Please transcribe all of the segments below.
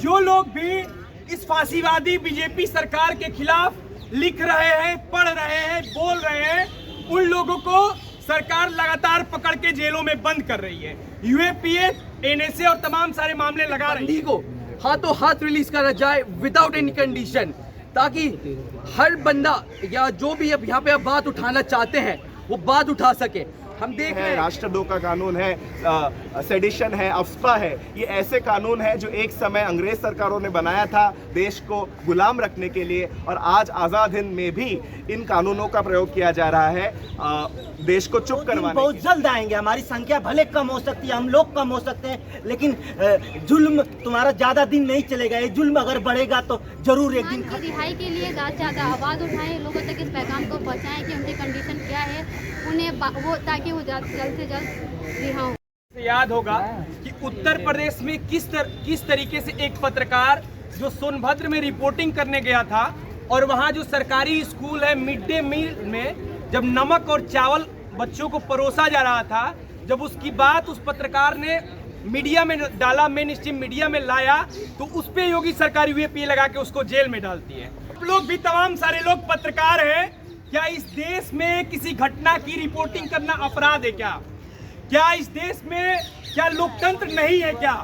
जो लोग भी इस फांसीवादी बीजेपी सरकार के खिलाफ लिख रहे हैं, पढ़ रहे हैं, बोल रहे हैं, उन लोगों को सरकार लगातार पकड़ के जेलों में बंद कर रही है। यूएपीए, एनएसए और तमाम सारे मामले लगा रही है। को हाथों हाथ रिलीज करा जाए विदाउट एनी कंडीशन, ताकि हर बंदा या जो भी अब यहाँ पे बात उठाना चाहते हैं वो बात उठा सके। हम देख रहे हैं राष्ट्रद्रोह का कानून है, सेडिशन है, अफस्पा है, ये ऐसे कानून है जो एक समय अंग्रेज सरकारों ने बनाया था देश को गुलाम रखने के लिए, और आज आज़ाद हिंद में भी इन कानूनों का प्रयोग किया जा रहा है देश को चुप करवाने। बहुत जल्द आएंगे, हमारी संख्या भले कम हो सकती है, हम लोग कम हो सकते हैं, लेकिन जुल्म तुम्हारा ज्यादा दिन नहीं चलेगा। ये जुल्म अगर बढ़ेगा तो जरूर एक दिन रिहाई के लिए ज्यादा आवाज उठाएं, लोगों तक इस पैगाम को पहुंचाएं कि उनकी कंडीशन क्या है, उन्हें वो ताकि वो जल्द से जल्द रिहा हो। याद होगा कि उत्तर प्रदेश में किस तरीके से एक पत्रकार जो सोनभद्र में रिपोर्टिंग करने गया था, और वहां जो सरकारी स्कूल है, मिड डे मील में जब नमक और चावल बच्चों को परोसा जा रहा था, जब उसकी बात उस पत्रकार ने मीडिया में डाला, मेन स्ट्रीम मीडिया में लाया, तो उस पे योगी सरकार यूएपीए लगा के उसको जेल में डालती है। आप लोग भी, तमाम सारे लोग पत्रकार हैं, क्या इस देश में किसी घटना की रिपोर्टिंग करना अपराध है क्या? क्या इस देश में क्या लोकतंत्र नहीं है क्या?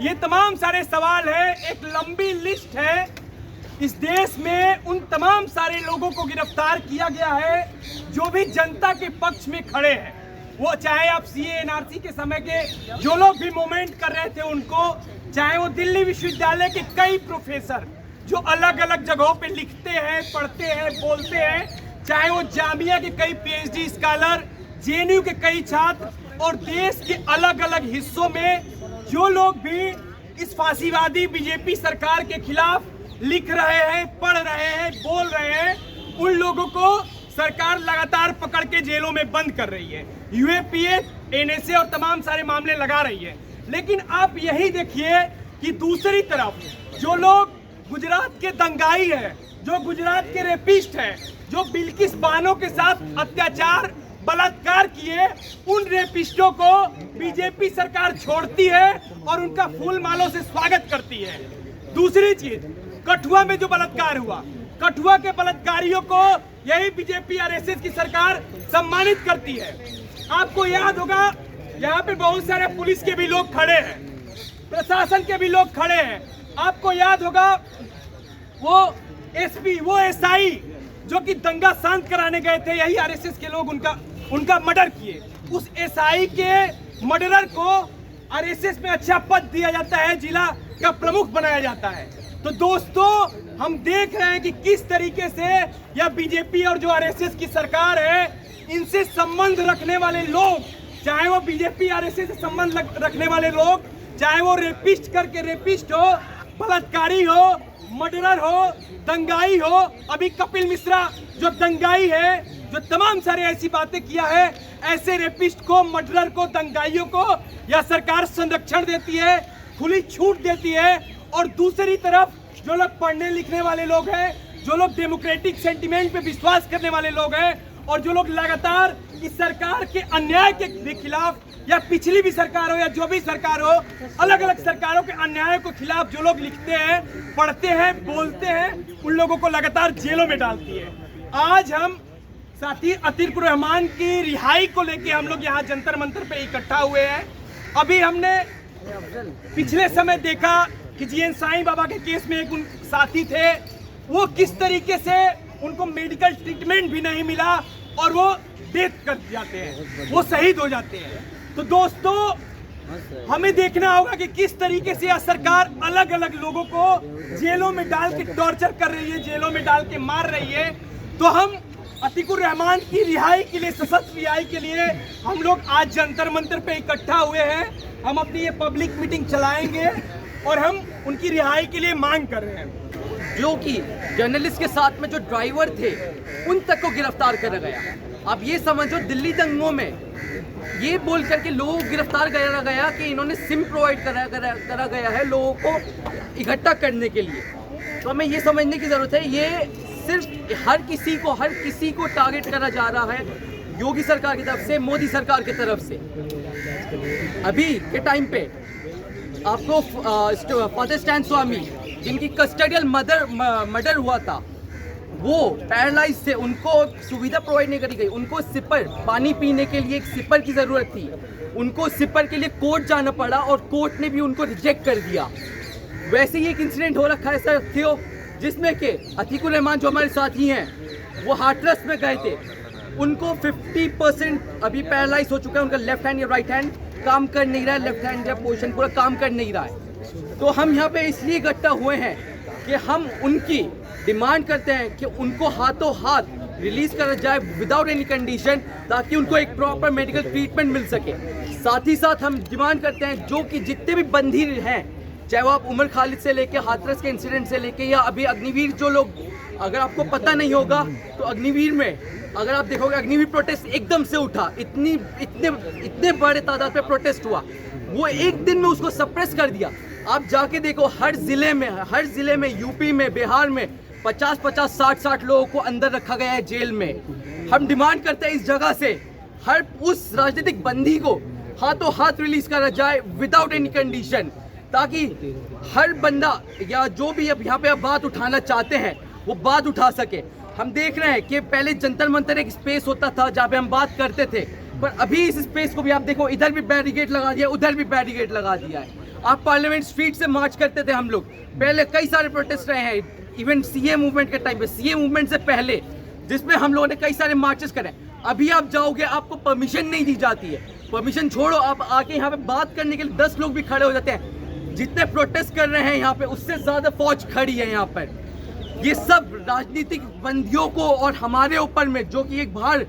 ये तमाम सारे सवाल है। एक लंबी लिस्ट है। इस देश में उन तमाम सारे लोगों को गिरफ्तार किया गया है जो भी जनता के पक्ष में खड़े हैं, वो चाहे आप सीए एनआरसी के समय के जो लोग भी मूवमेंट कर रहे थे उनको, चाहे वो दिल्ली विश्वविद्यालय के कई प्रोफेसर जो अलग अलग जगहों पे लिखते हैं, पढ़ते हैं, बोलते हैं, चाहे वो जामिया के कई पीएचडी स्कॉलर, जेएनयू के कई छात्र, और देश के अलग अलग हिस्सों में जो लोग भी इस फांसीवादी बीजेपी सरकार के खिलाफ लिख रहे हैं, पढ़ रहे हैं, बोल रहे हैं, उन लोगों को सरकार लगातार पकड़ के जेलों में बंद कर रही है। यूएपीए, एनएसए और तमाम सारे मामले लगा रही है। लेकिन आप यही देखिए कि दूसरी तरफ जो लोग गुजरात के दंगाई है, जो गुजरात के रेपिस्ट है, जो बिल्किस बानो के साथ अत्याचार, बलात्कार किए, उन रेपिस्टों को बीजेपी सरकार छोड़ती है और उनका फूल मालों से स्वागत करती है। दूसरी चीज, कठुआ में जो बलात्कार हुआ, कठुआ के बलात्कारियों को यही बीजेपी आरएसएस की सरकार सम्मानित करती है। आपको याद होगा यहाँ पे बहुत सारे पुलिस के भी लोग खड़े हैं, प्रशासन के भी लोग खड़े हैं। आपको याद होगा वो एसपी, वो एसआई जो कि दंगा शांत कराने गए थे, यही आरएसएस के लोग उनका मर्डर किए। उस एसआई के मर्डरर को आरएसएस में अच्छा पद दिया जाता है, जिला का प्रमुख बनाया जाता है। तो दोस्तों, हम देख रहे हैं कि किस तरीके से यह बीजेपी और जो आरएसएस की सरकार है, इनसे संबंध रखने वाले लोग, चाहे वो बीजेपी आरएसएस से संबंध रखने वाले लोग, चाहे वो रेपिस्ट करके रेपिस्ट हो, बलात्कारी हो, मर्डरर हो, दंगाई हो, अभी कपिल मिश्रा जो दंगाई है, जो तमाम सारे ऐसी बातें किया है, ऐसे रेपिस्ट को, मर्डरर को, दंगाइयों को यह सरकार संरक्षण देती है, खुली छूट देती है। और दूसरी तरफ जो लोग पढ़ने लिखने वाले लोग हैं, जो लोग डेमोक्रेटिक सेंटिमेंट पे विश्वास करने वाले लोग हैं, और जो लोग लगातार इस सरकार के अन्याय के खिलाफ, या पिछली भी सरकार हो या जो भी सरकार हो, अलग अलग सरकारों के अन्याय के खिलाफ जो लोग लिखते हैं, पढ़ते हैं, बोलते हैं, उन लोगों को लगातार जेलों में डालती है। आज हम साथी अतीकुर रहमान की रिहाई को लेके हम लोग यहाँ जंतर मंतर पे इकट्ठा हुए हैं। अभी हमने पिछले समय देखा कि जीएन साईं बाबा के केस में एक साथी थे, वो किस तरीके से उनको मेडिकल ट्रीटमेंट भी नहीं मिला और वो डेथ कर जाते हैं, वो शहीद हो जाते हैं। तो दोस्तों, हमें देखना होगा कि किस तरीके से यह सरकार अलग अलग लोगों को जेलों में डाल के टॉर्चर कर रही है, जेलों में डाल के मार रही है। तो हम अतीकुर रहमान की रिहाई के लिए, सशक्त रिहाई के लिए हम लोग आज जंतर मंतर पे इकट्ठा हुए हैं। हम अपनी ये पब्लिक मीटिंग चलाएंगे और हम उनकी रिहाई के लिए मांग कर रहे हैं। जो कि जर्नलिस्ट के साथ में जो ड्राइवर थे, उन तक को गिरफ्तार करा गया। आप ये समझो, दिल्ली दंगों में ये बोल करके लोगों को गिरफ्तार करा गया कि इन्होंने सिम प्रोवाइड करा गया है लोगों को इकट्ठा करने के लिए। तो हमें ये समझने की जरूरत है, ये सिर्फ हर किसी को टारगेट करा जा रहा है योगी सरकार की तरफ से, मोदी सरकार की तरफ से। अभी के टाइम पे आपको फादर स्टैन स्वामी जिनकी कस्टडियल मर्डर हुआ था, वो पैरालाइज से, उनको सुविधा प्रोवाइड नहीं करी गई। उनको सिपर, पानी पीने के लिए एक सिपर की ज़रूरत थी, उनको सिपर के लिए कोर्ट जाना पड़ा और कोर्ट ने भी उनको रिजेक्ट कर दिया। वैसे ही एक इंसिडेंट हो रखा है सर थियो, जिसमें कि अतीकुर रहमान जो हमारे साथी हैं वो हाथरस में गए थे, उनको 50% अभी पैरालाइज हो चुका है, उनका लेफ्ट हैंड या राइट हैंड काम कर नहीं रहा है, लेफ्ट हैंड या पोजीशन पूरा काम कर नहीं रहा है। तो हम यहाँ पे इसलिए इकट्ठा हुए हैं कि हम उनकी डिमांड करते हैं कि उनको हाथों हाथ रिलीज करा जाए विदाउट एनी कंडीशन, ताकि उनको एक प्रॉपर मेडिकल ट्रीटमेंट मिल सके। साथ ही साथ हम डिमांड करते हैं जो कि जितने भी बंदी हैं, चाहे वो आप उमर खालिद से लेके हाथरस के इंसिडेंट से लेके या अभी अग्निवीर, जो लोग, अगर आपको पता नहीं होगा तो अग्निवीर में अगर आप देखोगे अग्निवीर प्रोटेस्ट एकदम से उठा, इतने बड़े तादाद पे प्रोटेस्ट हुआ, वो एक दिन में उसको सप्रेस कर दिया। आप जाके देखो हर जिले में यूपी में, बिहार में 50-50, 60-60 लोगों को अंदर रखा गया है जेल में। हम डिमांड करते हैं इस जगह से हर उस राजनीतिक बंदी को हाथों हाथ रिलीज करा जाए विदाउट एनी कंडीशन, ताकि हर बंदा या जो भी अब यहाँ पे बात उठाना चाहते हैं वो बात उठा सके। हम देख रहे हैं कि पहले जंतर मंतर एक स्पेस होता था जहाँ पे हम बात करते थे, पर अभी इस स्पेस को भी आप देखो, इधर भी बैरिकेड लगा दिया, उधर भी बैरिकेड लगा दिया है। आप पार्लियामेंट स्ट्रीट से मार्च करते थे हम लोग, पहले कई सारे प्रोटेस्ट रहे हैं, इवन सीए मूवमेंट के टाइम पे, सीए मूवमेंट से पहले, जिसमें हम लोगों ने कई सारे मार्चेस करे। अभी आप जाओगे आपको परमिशन नहीं दी जाती है, परमिशन छोड़ो, आप आके यहाँ पे बात करने के लिए 10 लोग भी खड़े हो जाते हैं। जितने प्रोटेस्ट कर रहे हैं यहाँ पे, उससे ज्यादा फौज खड़ी है यहाँ पर। ये सब राजनीतिक बंदियों को और हमारे ऊपर में, जो कि एक बाहर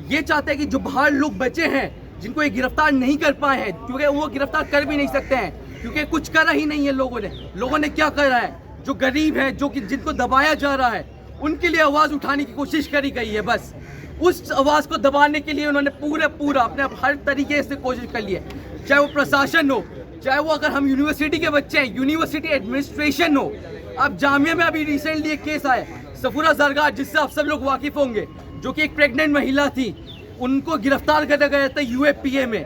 ये चाहते हैं कि जो बाहर लोग बचे हैं जिनको ये गिरफ्तार नहीं कर पाए हैं, क्योंकि वो गिरफ्तार कर भी नहीं सकते हैं, क्योंकि कुछ करा ही नहीं है लोगों ने क्या करा है, जो गरीब है, जो कि जिनको दबाया जा रहा है, उनके लिए आवाज़ उठाने की कोशिश करी गई है। बस उस आवाज़ को दबाने के लिए उन्होंने पूरा अपने हर तरीके से कोशिश कर ली है, चाहे वो प्रशासन हो, चाहे वो अगर हम यूनिवर्सिटी के बच्चे हैं, यूनिवर्सिटी एडमिनिस्ट्रेशन हो। अब जामिया में अभी रिसेंटली एक केस आया, सफूरा जरगार, जिससे आप सब लोग वाकिफ होंगे, जो कि एक प्रेग्नेंट महिला थी, उनको गिरफ्तार करा गया था यूएपीए में,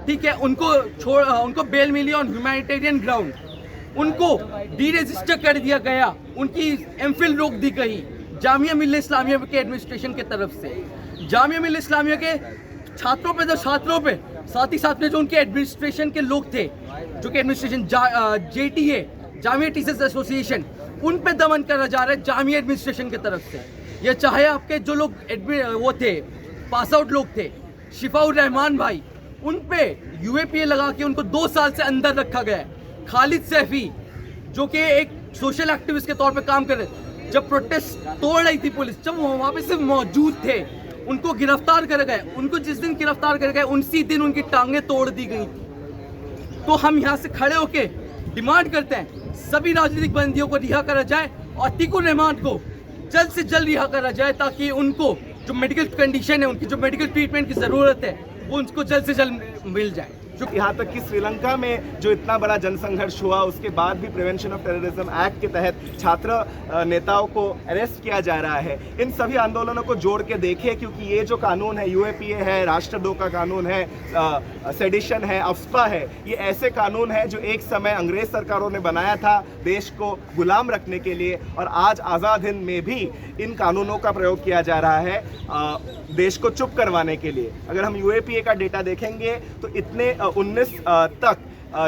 ठीक है, उनको बेल मिली ऑन ह्यूमैनिटेरियन ग्राउंड, उनको डी रजिस्टर कर दिया गया, उनकी एमफिल रोक दी गई जामिया मिल्लत इस्लामिया के एडमिनिस्ट्रेशन की तरफ से। जामिया मिल्लत इस्लामिया के छात्रों पे साथ ही साथ में जो उनके एडमिनिस्ट्रेशन के लोग थे, जो कि administration JTA, Jamia teachers association, उन पे दमन करा जा रहा है जामिया एडमिनिस्ट्रेशन की तरफ से। ये चाहे आपके जो लोग वो थे, पास आउट लोग थे, शिफाउर रहमान भाई, उन पे यूएपीए लगा के उनको 2 साल से अंदर रखा गया है। खालिद सैफी, जो कि एक सोशल एक्टिविस्ट के तौर पे काम कर रहे थे, जब प्रोटेस्ट तोड़ रही थी पुलिस, जब वो वहाँ पे सिर्फ मौजूद थे, उनको गिरफ्तार कर गए। उनको जिस दिन गिरफ्तार कर गए, उसी दिन उनकी टांगें तोड़ दी गई थी। तो हम यहाँ से खड़े होके डिमांड करते हैं सभी राजनीतिक बंदियों को रिहा करा जाए और अतीकुर रहमान को जल्द से जल्द रिहा करा जाए, ताकि उनको जो मेडिकल कंडीशन है, उनकी जो मेडिकल ट्रीटमेंट की ज़रूरत है, वो उनको जल्द से जल्द मिल जाए। यहाँ तक कि श्रीलंका में जो इतना बड़ा जनसंघर्ष हुआ, उसके बाद भी प्रिवेंशन ऑफ टेररिज्म एक्ट के तहत छात्र नेताओं को अरेस्ट किया जा रहा है। इन सभी आंदोलनों को जोड़ के देखें, क्योंकि ये जो कानून है, यूएपीए है, राष्ट्रद्रोह का कानून है, सेडिशन है, अफ्स्पा है, ये ऐसे कानून है जो एक समय अंग्रेज सरकारों ने बनाया था देश को गुलाम रखने के लिए, और आज आज़ाद हिंद में भी इन कानूनों का प्रयोग किया जा रहा है देश को चुप करवाने के लिए। अगर हम यूएपीए का डेटा देखेंगे तो इतने 19 तक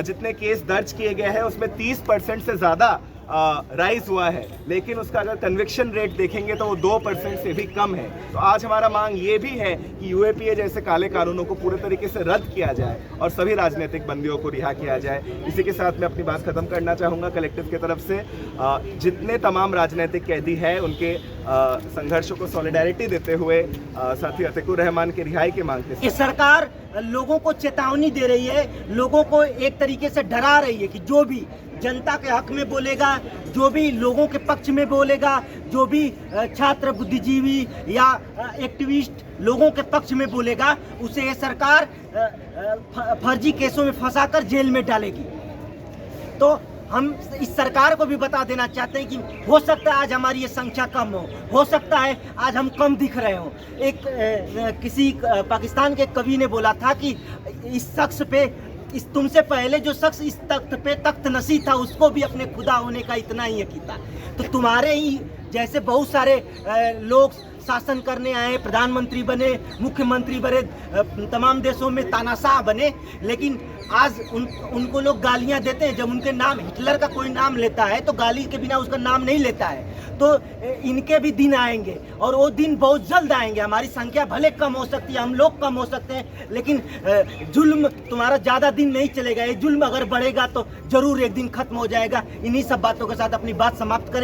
जितने केस दर्ज किए गए हैं, उसमें 30% से ज़्यादा राइज हुआ है, लेकिन उसका अगर कन्विक्शन रेट देखेंगे तो वो 2% से भी कम है। तो आज हमारा मांग ये भी है कि यूएपीए जैसे काले कानूनों को पूरे तरीके से रद्द किया जाए और सभी राजनीतिक बंदियों को रिहा किया जाए। इसी के साथ मैं अपनी बात खत्म करना चाहूँगा कलेक्टिव की तरफ से। जितने तमाम राजनीतिक कैदी हैं, उनके संघर्षों को सॉलिडारिटी देते हुए साथी अतीकुर रहमान की रिहाई की मांग थी। ये सरकार लोगों को चेतावनी दे रही है, लोगों को एक तरीके से डरा रही है कि जो भी जनता के हक में बोलेगा, जो भी लोगों के पक्ष में बोलेगा, जो भी छात्र, बुद्धिजीवी या एक्टिविस्ट लोगों के पक्ष में बोलेगा, उसे ये सरकार फर्जी केसों में फंसाकर जेल में डालेगी। तो हम इस सरकार को भी बता देना चाहते हैं कि हो सकता है आज हमारी ये संख्या कम हो सकता है आज हम कम दिख रहे हो। एक किसी पाकिस्तान के कवि ने बोला था कि इस शख्स पे इस तुमसे पहले जो शख्स इस तख्त पे तख्त नशी था उसको भी अपने खुदा होने का इतना ही यकीन था। तो तुम्हारे ही जैसे बहुत सारे लोग शासन करने आए, प्रधानमंत्री बने, मुख्यमंत्री बने, तमाम देशों में तानाशाह बने, लेकिन आज उनको लोग गालियां देते हैं। जब उनके नाम, हिटलर का कोई नाम लेता है तो गाली के बिना उसका नाम नहीं लेता है। तो इनके भी दिन आएंगे और वो दिन बहुत जल्द आएंगे। हमारी संख्या भले कम हो सकती है, हम लोग कम हो सकते हैं, लेकिन जुल्म तुम्हारा ज़्यादा दिन नहीं चलेगा। ये जुल्म अगर बढ़ेगा तो जरूर एक दिन खत्म हो जाएगा। इन्हीं सब बातों के साथ अपनी बात समाप्त करें।